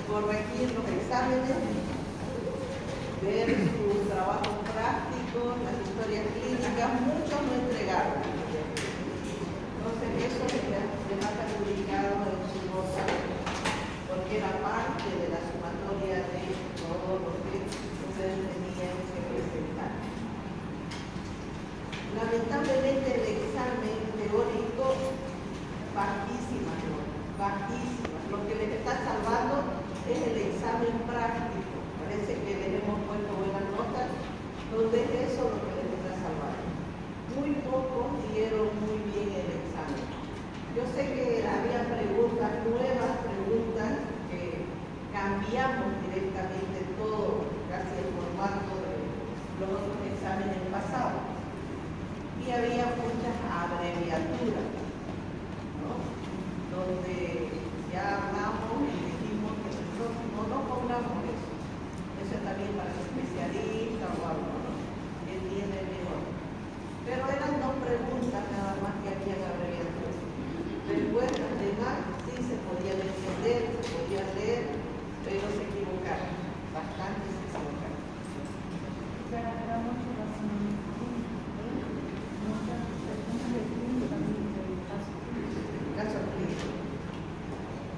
corregir los exámenes, ver sus trabajos prácticos, las historias clínicas, muchos no entregaron. Entonces eso les ha perjudicado en su nota, porque era parte de la sumatoria de todo lo que ustedes tenían que presentar. Lamentablemente el examen teórico, bajísimas notas, bajísimas. Lo que les está salvando es el examen práctico. Parece que les hemos puesto buenas notas, donde es eso lo que les está salvando. Muy pocos dieron muy bien el examen. Yo sé que había preguntas nuevas, preguntas que cambiamos directamente todo, casi el formato de los otros exámenes pasados. Y había muchas abreviaturas, ¿no? Donde ya hablamos y dijimos que nosotros no pongamos eso. Eso es también para los especialistas o algo, ¿no? Que entienden mejor. Pero eran dos preguntas nada más que habían abreviaturas. Después las demás sí se podían entender, se podían leer, pero se equivocaron. Bastante se equivocaron. Pero era mucho razonamiento. Muchas personas de clínica también del Caso clínico.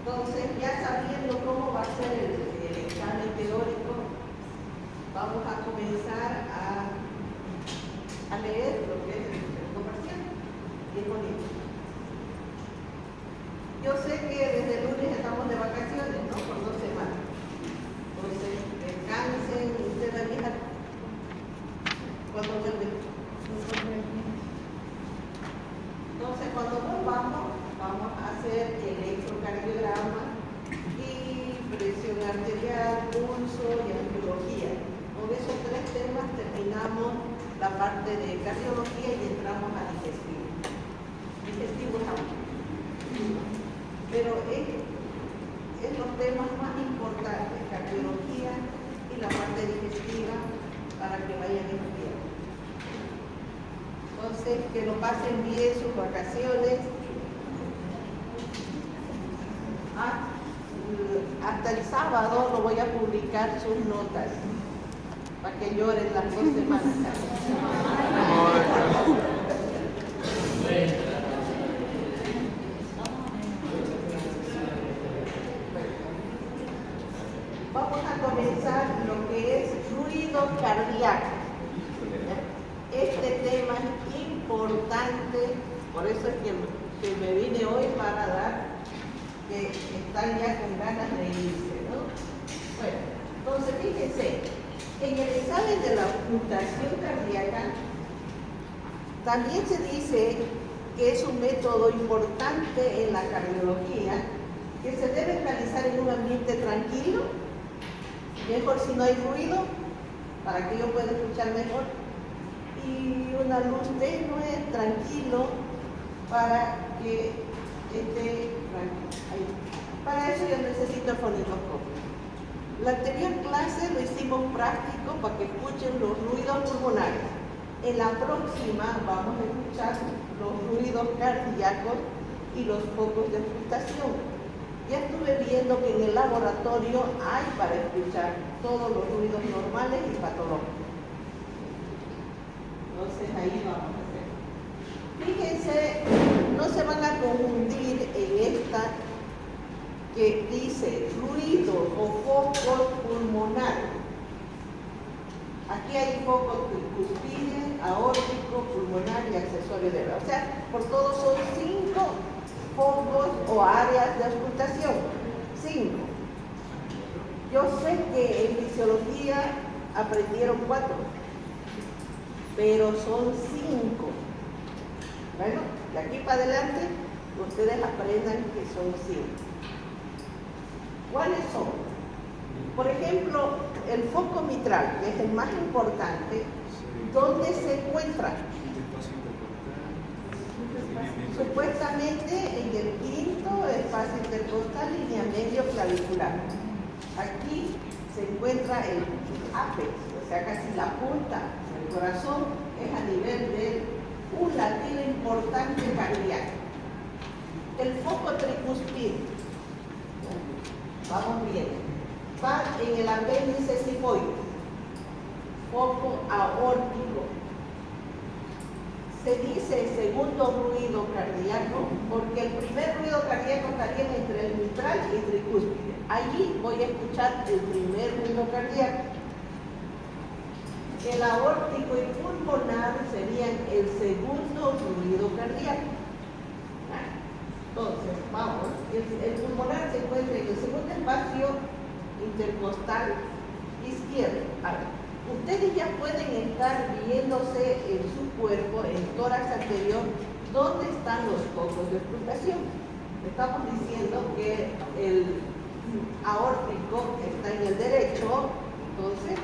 Entonces, ya sabiendo cómo va a ser el examen teórico, vamos a comenzar a leer lo que es el texto parcial. Y es bonito. Yo sé que desde el lunes estamos de vacaciones, ¿no? Por 2 semanas. Entonces, descansen, ustedes avisan cuando vuelven. Entonces, cuando volvamos, vamos a hacer electrocardiograma y presión arterial, pulso y angiología. Con esos 3 temas terminamos la parte de cardiología y entramos a digestivo. Digestivo es amplio. Pero es los temas más importantes, cardiología y la parte digestiva, para que vayan estudiando. Entonces, que lo pasen bien sus vacaciones. Hasta el sábado lo voy a publicar sus notas, para que lloren las 2 semanas. Vamos a comenzar lo que es ruido cardíaco. Este tema es importante, por eso es que me vine hoy para dar, que están ya con ganas de irse, ¿no? Bueno, entonces fíjense, en el examen de la ocultación cardíaca también se dice que es un método importante en la cardiología, que se debe realizar en un ambiente tranquilo, mejor si no hay ruido, para que yo pueda escuchar mejor, y una luz tenue, tranquilo, para que esté tranquilo. Ahí. Para eso yo necesito el fonendoscopio. La anterior clase lo hicimos práctico para que escuchen los ruidos pulmonares. En la próxima vamos a escuchar los ruidos cardíacos y los focos de ocultación. Ya estuve viendo que en el laboratorio hay para escuchar todos los ruidos normales y patológicos. Entonces ahí vamos a hacer. Fíjense, no se van a confundir en esta que dice ruido o foco pulmonar. Aquí hay foco tricuspide, aórtico, pulmonar y accesorio de O sea, por todos son 5 focos o áreas de auscultación. 5. Yo sé que en fisiología aprendieron 4, pero son 5. Bueno, de aquí para adelante, ustedes aprendan que son 5. ¿Cuáles son? Por ejemplo, el foco mitral, que es el más importante, ¿dónde se encuentra? Supuestamente en el quinto espacio intercostal, línea medio clavicular. Aquí se encuentra el ápex, o sea, casi la punta del corazón, es a nivel de un latido importante cardíaco. El foco tricuspide. Vamos bien. va en el apéndice cifoide, foco aórtico. Se dice segundo ruido cardíaco porque el primer ruido cardíaco estaría entre el mitral y el tricúspide. Allí voy a escuchar el primer ruido cardíaco. El aórtico y pulmonar serían el segundo ruido cardíaco. Entonces, vamos, el pulmonar se encuentra en el segundo espacio intercostal izquierdo. Ahora, ustedes ya pueden estar viéndose en su cuerpo, en el tórax anterior, dónde están los focos de ocultación. Estamos diciendo que el aórtico está en el derecho, entonces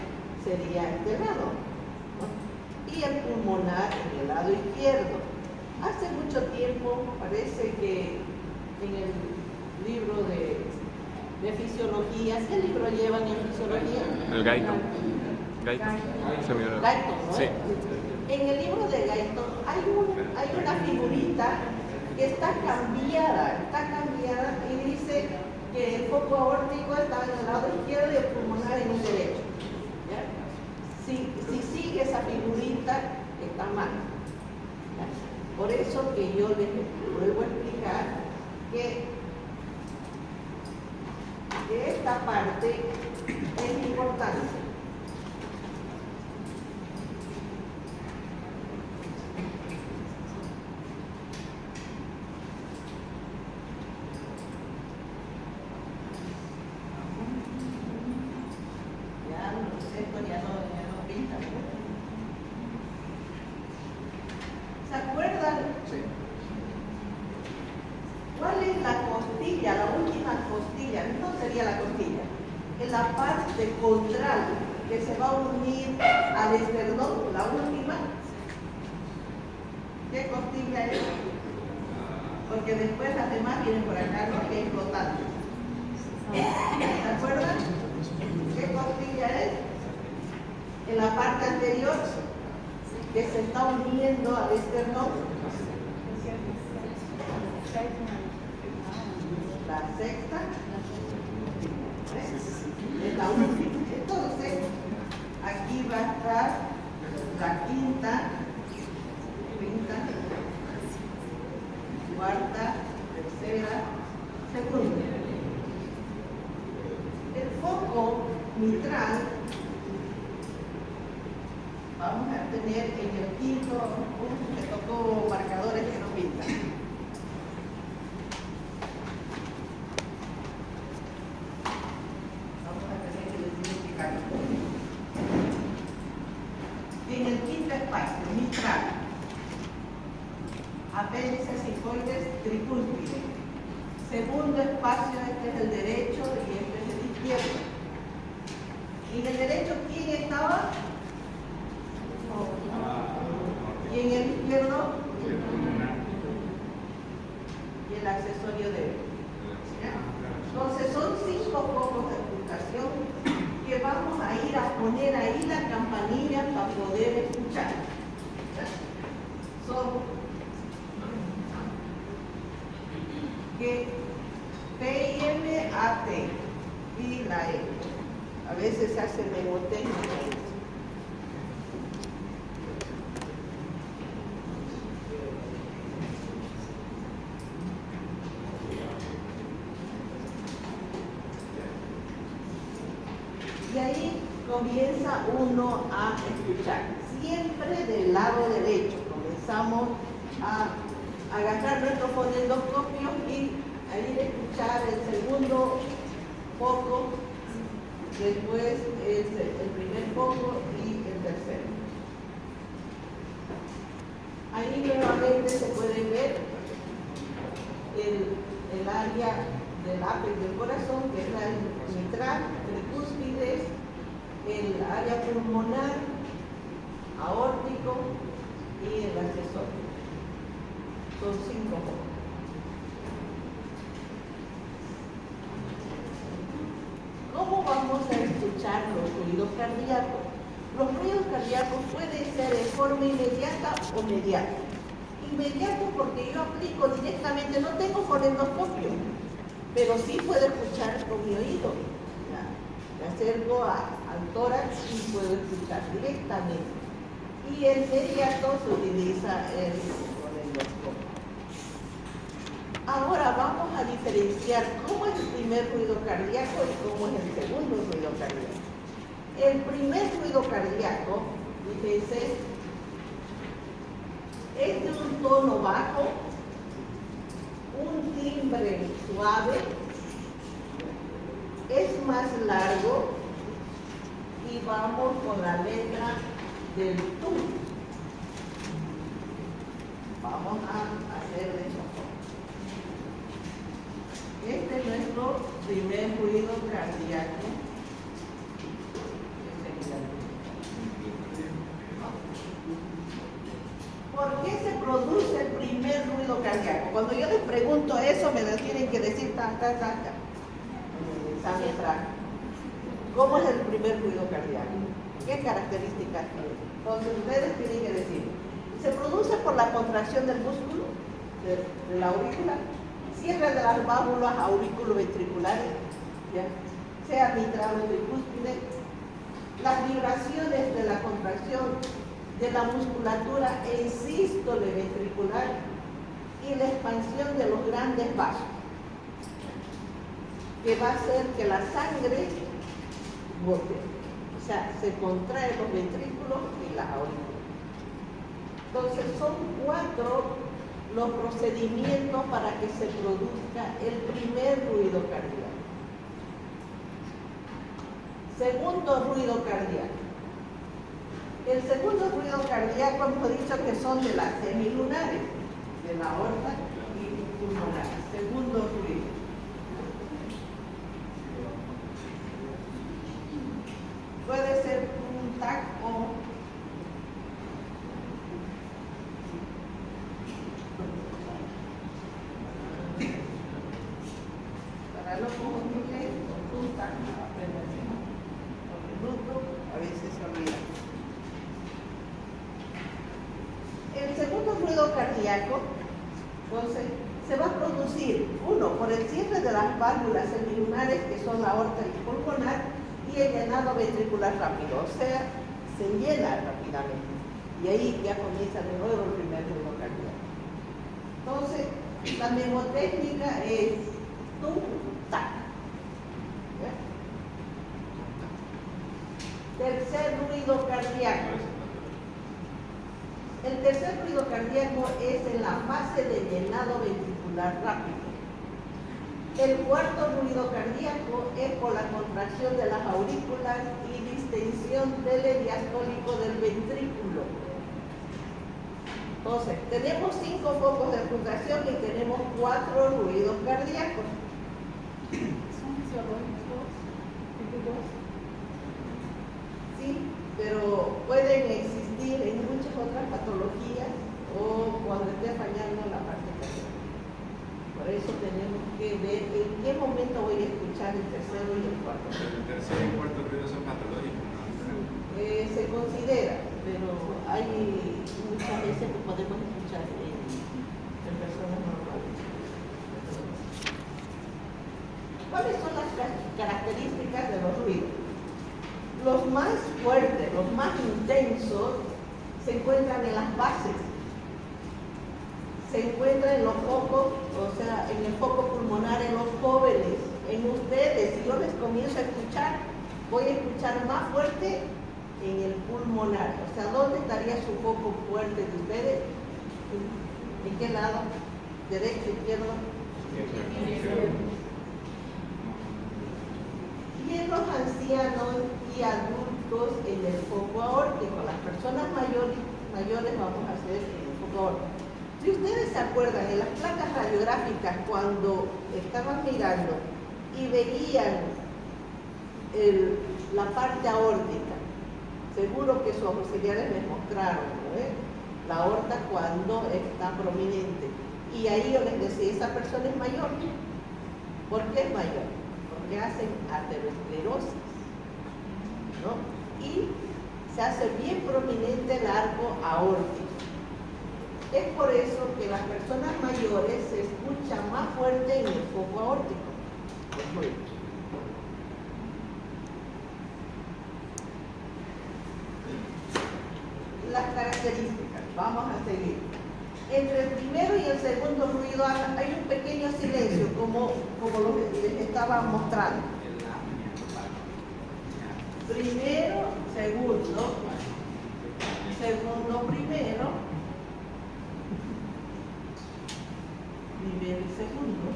sería este lado, ¿no? Y el pulmonar en el lado izquierdo. Hace mucho tiempo, parece que en el libro de fisiología, ¿qué libro llevan en fisiología? El Guyton. Guyton, ¿no? Sí. En el libro de Guyton hay una figurita que está cambiada y dice que el foco aórtico está en el lado izquierdo y el pulmonar en el derecho. ¿Ya? Si sigue esa figurita, está mal. ¿Ya? Por eso que yo les vuelvo a explicar que esta parte es importante. ¿Se acuerdan? Sí. ¿Cuál es la costilla, la última costilla? No sería la costilla, es la parte contral que se va a unir al esternón, la última. ¿Qué costilla es? Porque después las demás vienen por acá, ¿no? Que es flotante. ¿Se acuerdan? ¿Qué costilla es? En la parte anterior que se está uniendo al esternón. La sexta es la última. Entonces, aquí va a estar la quinta, cuarta, tercera, segunda. El foco mitral vamos a tener en el quinto, me tocó marcadores que no pintan. En el quinto espacio, mitral, apéndice cifoides tricúspide. Segundo espacio, este es el derecho y este es el izquierdo. Y en el derecho, ¿quién estaba? Y en el izquierdo, y el accesorio débil. Entonces son 5 focos de ocultación que vamos a ir a poner ahí la campanilla para poder escuchar. Son que PIMAT y la E. A veces se hace mnemotécnica. Y ahí comienza uno a escuchar, siempre del lado derecho. Comenzamos a agarrar nuestro fonendoscopio y a ir a escuchar el segundo foco, después el primer foco y el tercero. Ahí nuevamente se puede ver el área del ápex del corazón, que es la mitral, tricúspides, el área pulmonar, aórtico y el accesorio. Son 5 focos. ¿Cómo vamos a escuchar los ruidos cardíacos? Los ruidos cardíacos pueden ser de forma inmediata o mediata. Inmediato porque yo aplico directamente, no tengo fonendoscopio, pero sí puedo escuchar con mi oído. ¿Ya? acerco al tórax y puedo escuchar directamente. Y el inmediato se utiliza el fonendoscopio. Ahora vamos a diferenciar cómo es el primer ruido cardíaco y cómo es el segundo ruido cardíaco. El primer ruido cardíaco, fíjense, es de un tono bajo, un timbre suave, es más largo y vamos con la letra del tú. Vamos a hacer de esta forma. Este es nuestro primer ruido cardíaco. ¿Por qué se produce el primer ruido cardíaco? Cuando yo les pregunto eso, me lo tienen que decir ¿cómo es el primer ruido cardíaco? ¿Qué características tiene? Entonces ustedes tienen que decir, se produce por la contracción del músculo de la aurícula, cierre de las válvulas auriculoventriculares, ¿ya? Sea mitral o tricúspide, las vibraciones de la contracción de la musculatura en sístole ventricular y la expansión de los grandes vasos, que va a hacer que la sangre bote, o sea, se contraen los ventrículos y las aurículas. Entonces son 4 los procedimientos para que se produzca el primer ruido cardíaco. Segundo ruido cardíaco. El segundo ruido cardíaco hemos dicho que son de las semilunares, de la aorta y pulmonar. Segundo ruido. Puede ser un tac o para los comunes, un tac, a veces se olvida. El segundo ruido cardíaco, entonces, se va a producir, uno, por el cierre de las válvulas semilunares, que son la aorta y pulmonar, y el llenado ventricular rápido, o sea, se llena rápidamente. Y ahí ya comienza de nuevo el primer ruido cardíaco. Entonces, la mnemotécnica es tum, tac. Tercer ruido cardíaco. El tercer ruido cardíaco es en la fase de llenado ventricular rápido. El cuarto ruido cardíaco es por la contracción de las aurículas y distensión telediastólico del ventrículo. Entonces, tenemos 5 focos de pulsación y tenemos 4 ruidos cardíacos. ¿Son fisiológicos? Sí, pero pueden existir en muchas otras patologías o cuando esté fallando la parte cardíaca. Por eso tenemos que ver en qué momento voy a escuchar el tercero y el cuarto. El tercer y cuarto ruido son patológicos, ¿no? Se considera, pero hay muchas veces que podemos escuchar en personas normales. ¿Cuáles son las características de los ruidos? Los más fuertes, los más intensos, se encuentran en las bases. Se encuentran en los focos, o sea, en el foco pulmonar en los jóvenes, en ustedes. Si yo les comienzo a escuchar, voy a escuchar más fuerte en el pulmonar. O sea, ¿dónde estaría su foco fuerte de ustedes? ¿En qué lado? ¿Derecho, izquierdo? Y en los ancianos y adultos en el foco aórtico. Las personas mayores vamos a hacer en el foco aórtico. Si ustedes se acuerdan, en las placas radiográficas, cuando estaban mirando y veían la parte aórtica, seguro que sus auxiliares les mostraron, ¿no? La aorta cuando está prominente. Y ahí yo les decía, esa persona es mayor. ¿Por qué es mayor? Porque hacen aterosclerosis, ¿no? Y se hace bien prominente el arco aórtico. Es por eso que las personas mayores se escuchan más fuerte en el foco aórtico. características. Vamos a seguir. Entre el primero y el segundo ruido hay un pequeño silencio, como lo que les estaba mostrando. Primero, segundo, segundo, primero, primero y segundo.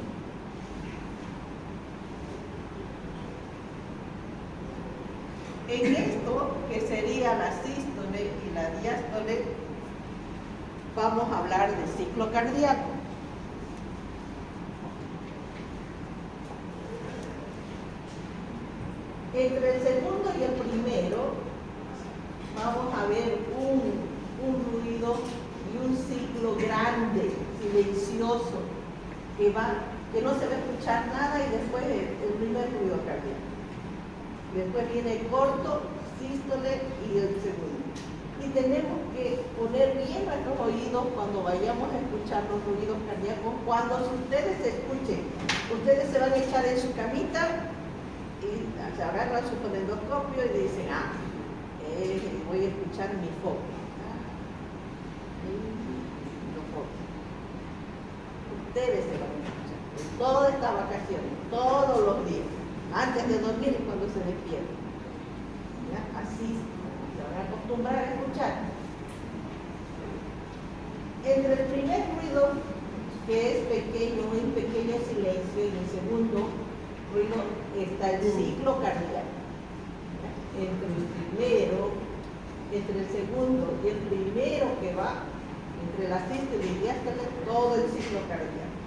En esto, que sería la sístole y la diástole, vamos a hablar de ciclo cardíaco. Entre el segundo y el primero, vamos a ver un ruido y un ciclo grande, silencioso, que no se va a escuchar nada, y después el primer ruido cardíaco. Después viene el corto, sístole y el segundo. Y tenemos que poner bien nuestros oídos cuando vayamos a escuchar los ruidos cardíacos. Cuando ustedes escuchen, ustedes se van a echar en su camita y se agarran su fonendoscopio y dicen, voy a escuchar mi foco. Ustedes se van a escuchar en toda esta vacación, todos los días, antes de dormir y cuando se despierten. Así se van a acostumbrar a escuchar. Entre el primer ruido, que es pequeño, un pequeño silencio, y el segundo ruido está el ciclo cardíaco. Entre el segundo y el primero que va, entre la sístole y diástole, todo el ciclo cardíaco.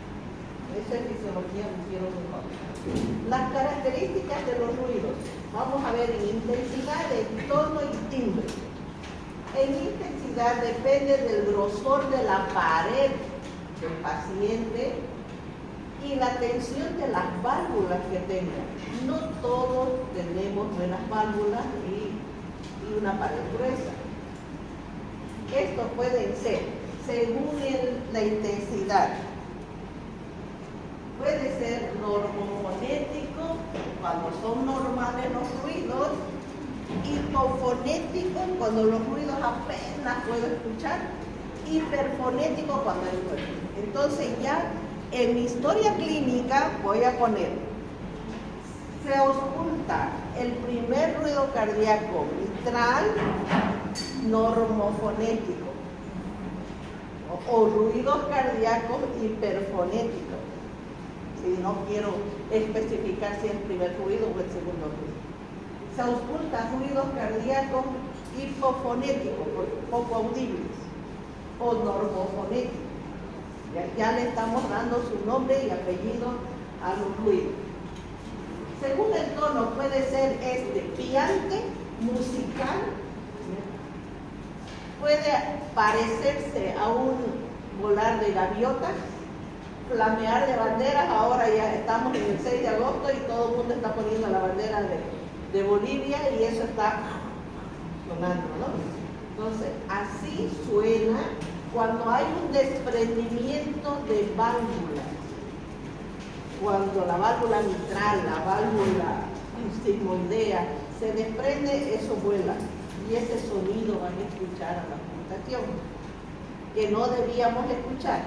Eso es fisiología, lo quiero mejor. Las características de los ruidos. Vamos a ver en intensidad, en tono y timbre. En intensidad depende del grosor de la pared del paciente y la tensión de las válvulas que tenga. No todos tenemos buenas válvulas y una pared gruesa. Estos pueden ser, según la intensidad, puede ser normofonético, cuando son normales los ruidos, hipofonético, cuando los ruidos apenas puedo escuchar, hiperfonético, cuando hay ruido. Entonces ya en mi historia clínica voy a poner, se ausculta el primer ruido cardíaco mitral normofonético o ruidos cardíacos hiperfonéticos. Si no quiero especificar si es el primer ruido o el segundo ruido. Se ausculta ruidos cardíacos hipofonéticos, poco audibles, o normofonéticos. Ya le estamos dando su nombre y apellido a los ruidos. Según el tono puede ser piante, musical, puede parecerse a un volar de gaviotas, flamear de banderas. Ahora ya estamos en el 6 de agosto y todo el mundo está poniendo la bandera de Bolivia y eso está sonando, ¿no? Entonces, así suena cuando hay un desprendimiento de válvulas. Cuando la válvula mitral, la válvula sigmoidea se desprende, eso vuela. Y ese sonido van a escuchar a la computación, que no debíamos escuchar.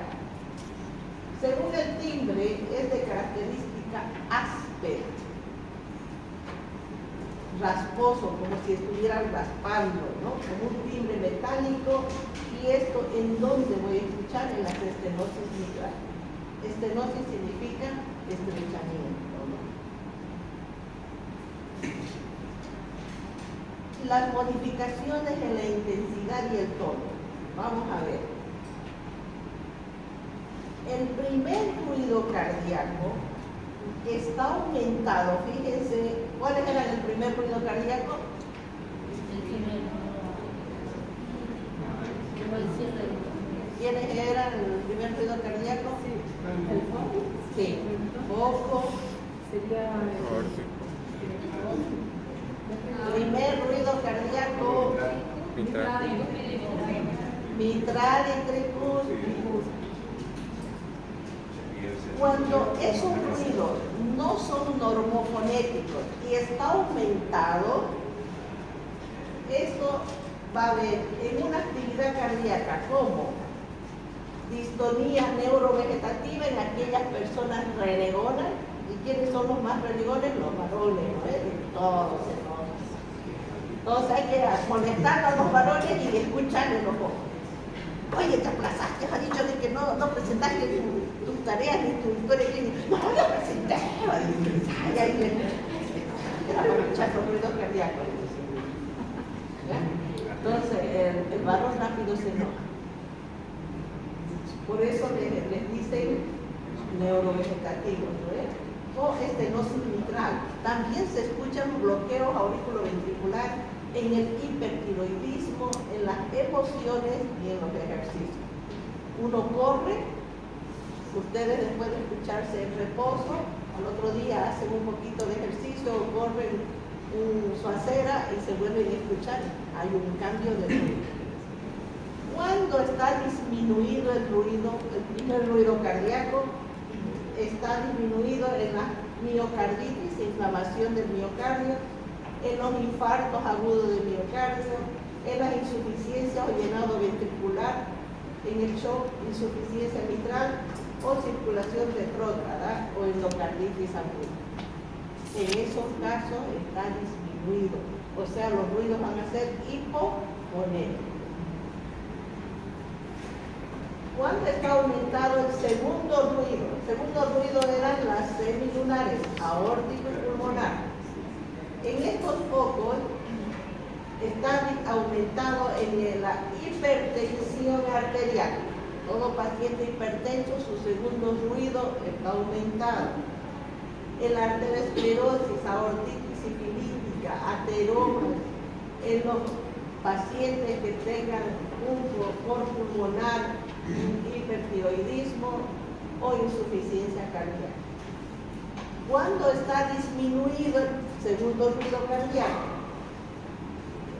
Según el timbre, es de característica áspera, rasposo, como si estuvieran raspando, ¿no? Como un timbre metálico. Y esto, ¿en dónde voy a escuchar? En las estenosis mitral. Estenosis significa estrechamiento, ¿no? Las modificaciones en la intensidad y el tono. Vamos a ver. El primer ruido cardíaco está aumentado. Fíjense, ¿cuáles eran el primer ruido cardíaco? ¿Quiénes eran el primer ruido cardíaco? ¿El foco? Sí, foco. Sería Primer ruido cardíaco, mitral y tricúspide. Cuando esos ruidos no son normofonéticos y está aumentado, esto va a haber en una actividad cardíaca como distonía neurovegetativa en aquellas personas renegonas. ¿Y quiénes son los más renegones? Los varones, ¿no? Todos hay que molestar a los varones y escucharles los ojos. Oye, te aplazaste, has dicho de que no presentaste tus tareas ni tu historia clínica. No, lo presenté. Ay, ahí era para escuchar los ruidos cardíacos. ¿Ya? Entonces, el varón rápido se enoja. Por eso les dicen neurovegetativos, ¿no? O estenosis mitral. También se escuchan bloqueos auriculoventricular en el hipertiroidismo, en las emociones y en los ejercicios. Uno corre, ustedes después de escucharse en reposo, al otro día hacen un poquito de ejercicio o corren su acera y se vuelven a escuchar. Hay un cambio de ruido. Cuando está disminuido el ruido, el primer ruido cardíaco, está disminuido en la miocarditis, inflamación del miocardio, en los infartos agudos del miocardio, en las insuficiencias o llenado ventricular, en el shock, insuficiencia mitral o circulación retrógrada o endocarditis aguda. En esos casos está disminuido, o sea, los ruidos van a ser hipofonéticos. ¿Cuándo está aumentado el segundo ruido? El segundo ruido eran las semilunares, aórtico y pulmonar. En estos focos está aumentado en la hipertensión arterial. Todo paciente hipertenso, su segundo ruido está aumentado. En la arteriosclerosis, aortitis sifilítica, ateromas, en los pacientes que tengan un flóculo pulmonar, hipertiroidismo o insuficiencia cardíaca. ¿Cuándo está disminuido el segundo ruido cardíaco?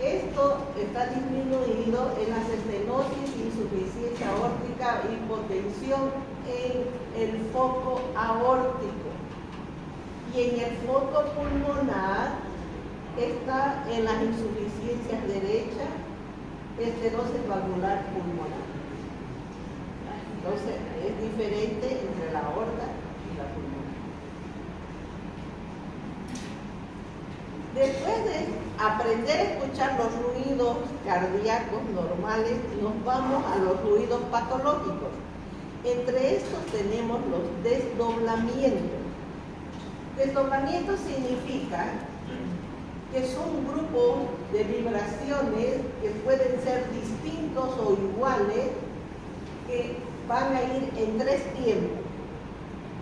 Esto está disminuido en las estenosis, insuficiencia aórtica, hipotensión en el foco aórtico. Y en el foco pulmonar está en las insuficiencias derechas, estenosis valvular pulmonar. Entonces, es diferente entre la aorta y la pulmonar. Después de aprender a escuchar los ruidos cardíacos normales, nos vamos a los ruidos patológicos. Entre estos tenemos los desdoblamientos. Desdoblamiento significa que son grupos de vibraciones que pueden ser distintos o iguales, que van a ir en tres tiempos.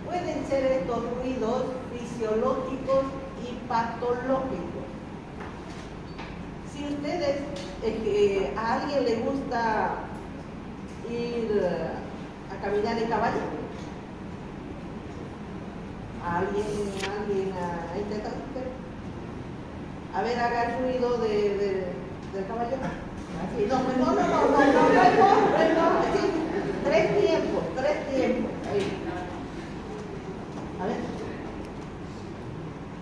Pueden ser estos ruidos fisiológicos y patológicos. Si ustedes, a alguien le gusta ir a caminar en caballo, a alguien ha intentado, a ver, haga el ruido del caballo. Así, no, así, tres tiempos, ahí. A ver,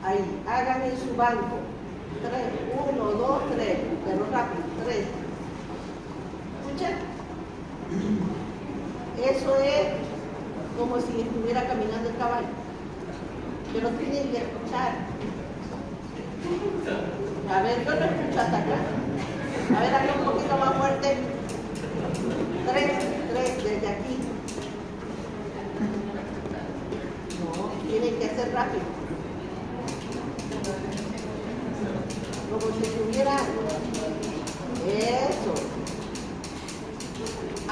ahí, hagan en su banco, 3, 1, 2, 3, pero rápido, 3. ¿Escuchan? Eso es como si estuviera caminando el caballo, pero tienen que escuchar. A ver, yo no escucho hasta acá. A ver, haga un poquito más fuerte. 3, desde aquí. No, tienen que hacer rápido. Como si estuviera. Eso.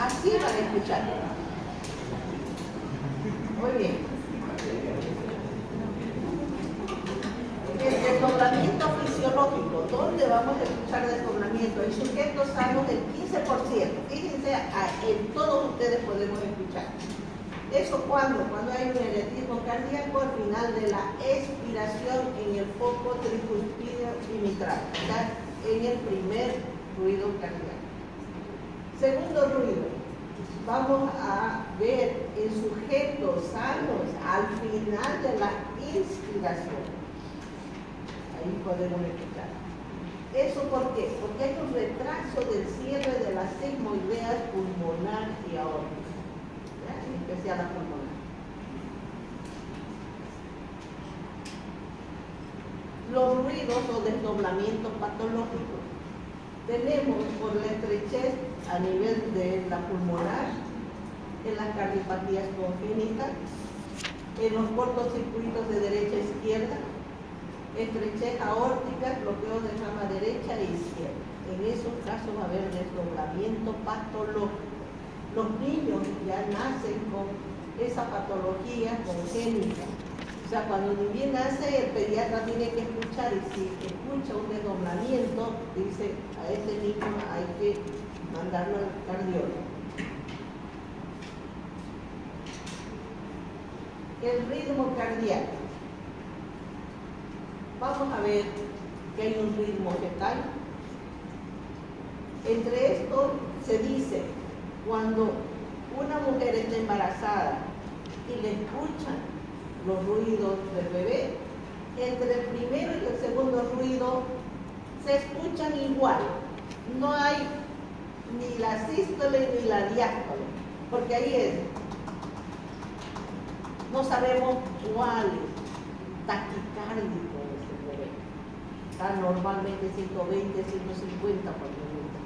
Así van a escuchar. Muy bien. El desdoblamiento fisiológico, ¿dónde vamos a escuchar desdoblamiento? En sujetos sanos el 15%. Fíjense, en todos ustedes podemos escuchar. ¿Eso cuándo? Cuando hay un electrismo cardíaco al final de la expiración en el foco tricuspideo y mitral, o sea, en el primer ruido cardíaco. Segundo ruido, vamos a ver en sujetos sanos al final de la inspiración. Ahí podemos escuchar. ¿Eso por qué? Porque hay un retraso del cierre de las sigmoideas pulmonar y aórtica, ¿ya? En especial la pulmonar. Los ruidos o desdoblamientos patológicos. Tenemos por la estrechez a nivel de la pulmonar, en las cardiopatías congénitas, en los cortocircuitos de derecha a izquierda, estrechez aórtica, bloqueo de rama derecha e izquierda. En esos casos va a haber desdoblamiento patológico. Los niños ya nacen con esa patología congénita. O sea, cuando un niño nace, el pediatra tiene que escuchar, y si escucha un desdoblamiento, dice, a este niño hay que mandarlo al cardiólogo. El ritmo cardíaco. Vamos a ver que hay un ritmo fetal. Entre estos se dice, cuando una mujer está embarazada y le escuchan los ruidos del bebé, entre el primero y el segundo ruido se escuchan igual. No hay ni la sístole ni la diástole, porque ahí es. No sabemos cuál es taquicárdico es el bebé. Está normalmente 120, 150 por minuto.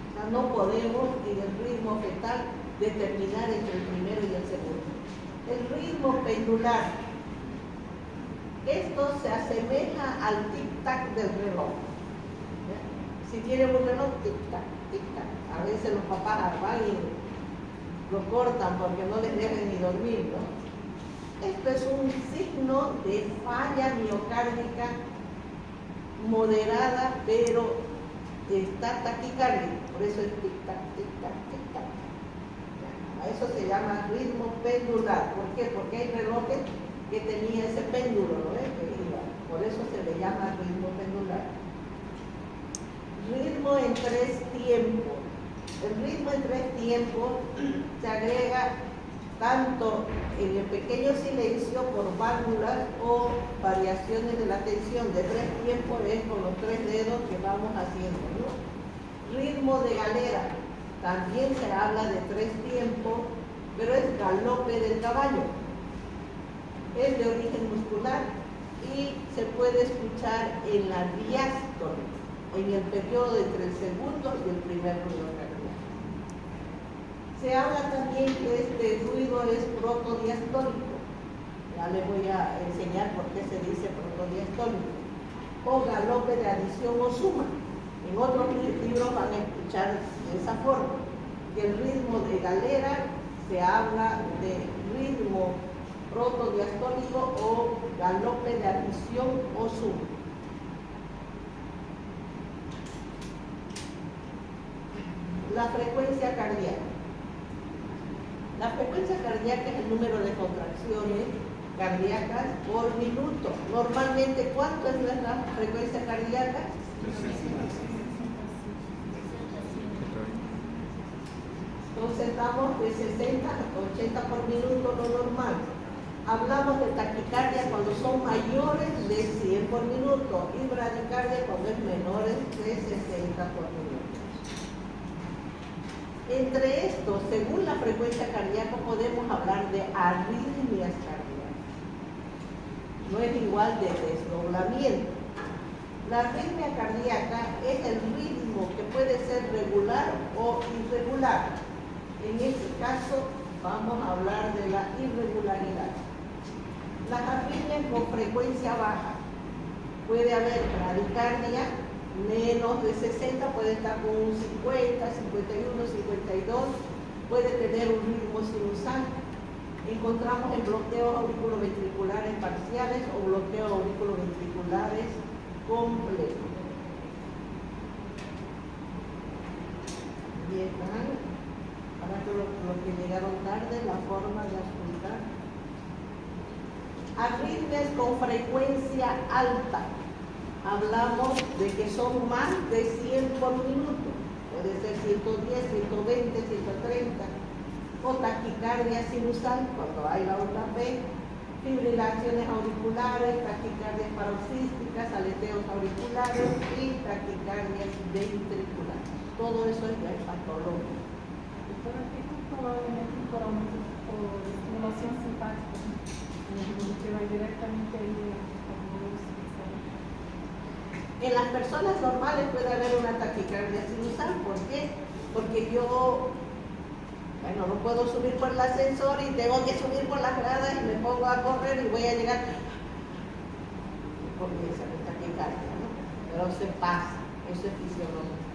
O sea, no podemos en el ritmo fetal determinar entre el primero y el segundo. El ritmo pendular. Esto se asemeja al tic-tac del reloj. ¿Ya? Si tienen un reloj, tic-tac, tic-tac. A veces los papás van y lo cortan porque no les dejan ni dormir, ¿no? Esto es un signo de falla miocárdica moderada, pero está taquicárdico, por eso es tic-tac, tic-tac, tic-tac. A eso se llama ritmo pendular. ¿Por qué? Porque hay relojes que tenía ese péndulo, ¿no? Que iba. Por eso se le llama ritmo pendular. Ritmo en 3 tiempos. El ritmo en 3 tiempos se agrega tanto en el pequeño silencio por válvulas o variaciones de la tensión de 3 tiempos, es con los 3 dedos que vamos haciendo, ¿no? Ritmo de galera, también se habla de 3 tiempos, pero es galope del caballo. Es de origen muscular y se puede escuchar en la diástole, en el periodo entre el segundo y el primer ruido cardíaco. Se habla también que este ruido es protodiastólico. Ya les voy a enseñar por qué se dice protodiastólico. O galope de adición o suma. En otros libros van a escuchar de esa forma. Que el ritmo de galera se habla de ritmo protodiastólico o galope de adición o suma. La frecuencia cardíaca. La frecuencia cardíaca es el número de contracciones cardíacas por minuto. Normalmente, ¿cuánto es la frecuencia cardíaca? Entonces estamos de 60 a 80 por minuto, lo normal. Hablamos de taquicardia cuando son mayores de 100 por minuto y bradicardia cuando es menores de 60 por minuto. Entre estos, según la frecuencia cardíaca, podemos hablar de arritmias cardíacas. No es igual de desdoblamiento. La arritmia cardíaca es el ritmo que puede ser regular o irregular. En este caso, vamos a hablar de la irregularidad. Las arritmias con frecuencia baja. Puede haber bradicardia, menos de 60, puede estar con un 50, 51, 52, puede tener un ritmo sinusal. Encontramos en bloqueos auriculoventriculares parciales o bloqueos auriculoventriculares completos. Bien, ahora los que llegaron tarde, la forma de auscultar. Arritmias con frecuencia alta. Hablamos de que son más de 100 por minuto, puede ser 110, 120, 130, o taquicardia sinusal cuando hay la onda B, fibrilaciones auriculares, taquicardias paroxísticas, aleteos auriculares y taquicardia taquicardia ventricular. Todo eso es patológico. Doctora, ¿qué probablemente por aumento por estimulación simpática? Que va directamente ahí a los. En las personas normales puede haber una taquicardia sinusal. ¿Por qué? Porque yo, bueno, no puedo subir por el ascensor y tengo que subir por las gradas y me pongo a correr y voy a llegar. Comienza la taquicardia, ¿no? Pero se pasa, eso es fisiológico.